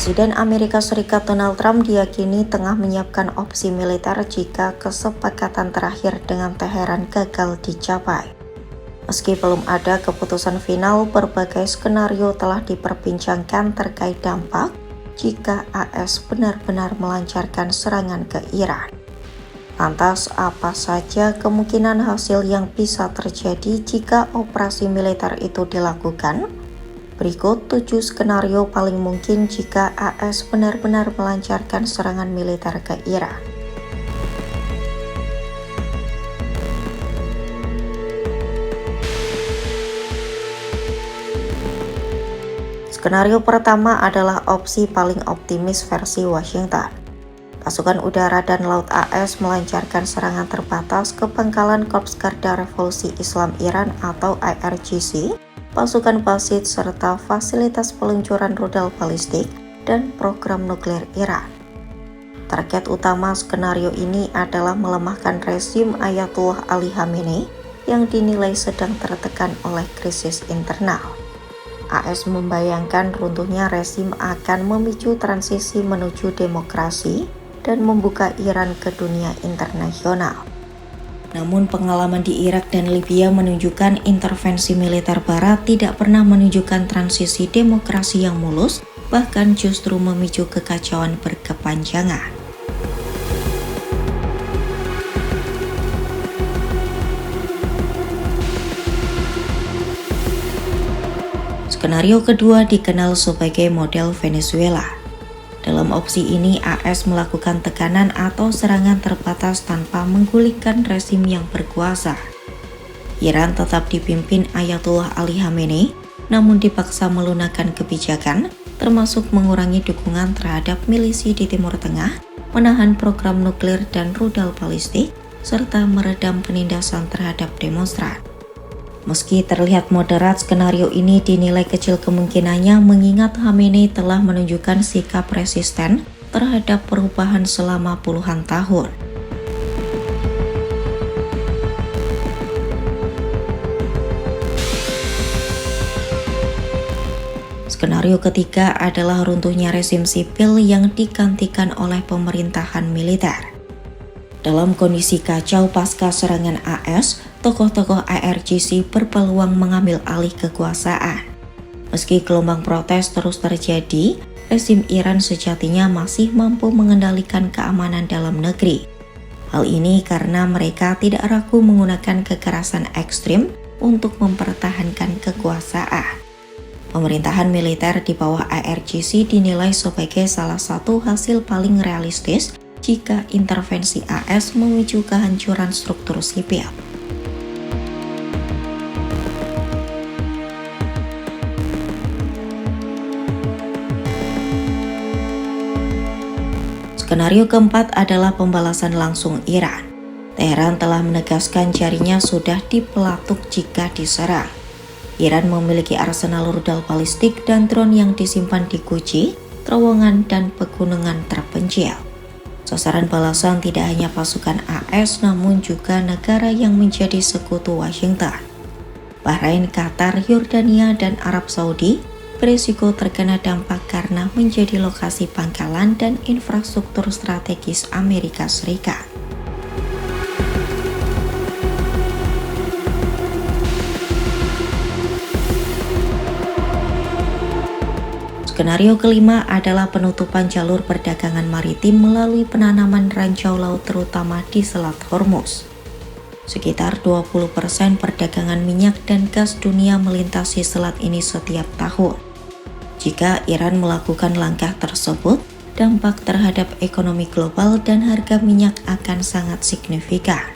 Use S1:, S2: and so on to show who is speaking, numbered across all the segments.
S1: Presiden Amerika Serikat Donald Trump diyakini tengah menyiapkan opsi militer jika kesepakatan terakhir dengan Teheran gagal dicapai. Meski belum ada keputusan final, berbagai skenario telah diperbincangkan terkait dampak jika AS benar-benar melancarkan serangan ke Iran. Lantas, apa saja kemungkinan hasil yang bisa terjadi jika operasi militer itu dilakukan? Berikut 7 skenario paling mungkin jika AS benar-benar melancarkan serangan militer ke Iran. Skenario pertama adalah opsi paling optimis versi Washington. Pasukan udara dan laut AS melancarkan serangan terbatas ke pangkalan Korps Garda Revolusi Islam Iran atau IRGC, pasukan basit serta fasilitas peluncuran rudal balistik dan program nuklir Iran. Target utama skenario ini adalah melemahkan rezim Ayatollah Ali Khamenei yang dinilai sedang tertekan oleh krisis internal. AS membayangkan runtuhnya rezim akan memicu transisi menuju demokrasi dan membuka Iran ke dunia internasional. Namun pengalaman di Irak dan Libya menunjukkan intervensi militer Barat tidak pernah menunjukkan transisi demokrasi yang mulus, bahkan justru memicu kekacauan berkepanjangan. Skenario kedua dikenal sebagai model Venezuela. Dalam opsi ini, AS melakukan tekanan atau serangan terbatas tanpa menggulingkan rezim yang berkuasa. Iran tetap dipimpin Ayatollah Ali Khamenei, namun dipaksa melunakkan kebijakan, termasuk mengurangi dukungan terhadap milisi di Timur Tengah, menahan program nuklir dan rudal balistik, serta meredam penindasan terhadap demonstran. Meski terlihat moderat, skenario ini dinilai kecil kemungkinannya mengingat Khamenei telah menunjukkan sikap resisten terhadap perubahan selama puluhan tahun. Skenario ketiga adalah runtuhnya rezim sipil yang digantikan oleh pemerintahan militer. Dalam kondisi kacau pasca serangan AS, tokoh-tokoh IRGC berpeluang mengambil alih kekuasaan. Meski gelombang protes terus terjadi, rezim Iran sejatinya masih mampu mengendalikan keamanan dalam negeri. Hal ini karena mereka tidak ragu menggunakan kekerasan ekstrim untuk mempertahankan kekuasaan. Pemerintahan militer di bawah IRGC dinilai sebagai salah satu hasil paling realistis jika intervensi AS memicu kehancuran struktur sipil. Skenario keempat adalah pembalasan langsung Iran. Teheran telah menegaskan jarinya sudah dipelatuk jika diserang. Iran memiliki arsenal rudal balistik dan drone yang disimpan di Guji, terowongan, dan pegunungan terpencil. Sasaran balasan tidak hanya pasukan AS namun juga negara yang menjadi sekutu Washington. Bahrain, Qatar, Yordania, dan Arab Saudi berisiko terkena dampak karena menjadi lokasi pangkalan dan infrastruktur strategis Amerika Serikat. Skenario kelima adalah penutupan jalur perdagangan maritim melalui penanaman ranjau laut terutama di Selat Hormuz. Sekitar 20% perdagangan minyak dan gas dunia melintasi selat ini setiap tahun. Jika Iran melakukan langkah tersebut, dampak terhadap ekonomi global dan harga minyak akan sangat signifikan.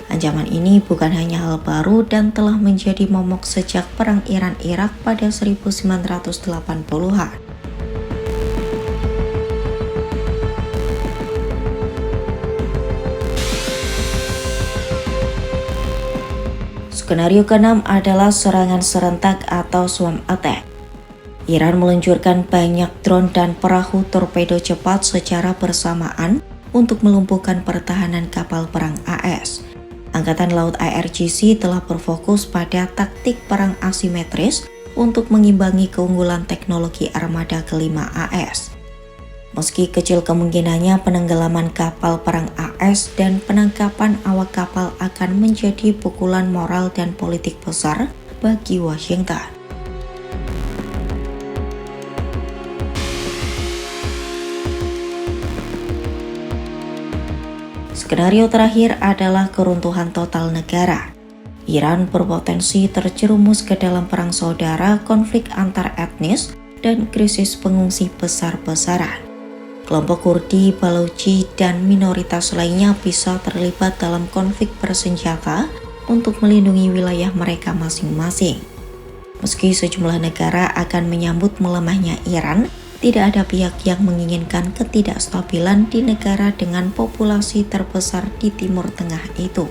S1: Ancaman ini bukan hanya hal baru dan telah menjadi momok sejak Perang Iran-Irak pada 1980-an. Skenario keenam adalah serangan serentak atau swarm attack. Iran meluncurkan banyak drone dan perahu torpedo cepat secara bersamaan untuk melumpuhkan pertahanan kapal perang AS. Angkatan Laut IRGC telah berfokus pada taktik perang asimetris untuk mengimbangi keunggulan teknologi armada kelima AS. Meski kecil kemungkinannya penenggelaman kapal perang AS dan penangkapan awak kapal akan menjadi pukulan moral dan politik besar bagi Washington. Skenario terakhir adalah keruntuhan total negara. Iran berpotensi terjerumus ke dalam perang saudara, konflik antar etnis, dan krisis pengungsi besar-besaran. Kelompok Kurdi, Baluchi, dan minoritas lainnya bisa terlibat dalam konflik bersenjata untuk melindungi wilayah mereka masing-masing. Meski sejumlah negara akan menyambut melemahnya Iran, tidak ada pihak yang menginginkan ketidakstabilan di negara dengan populasi terbesar di Timur Tengah itu.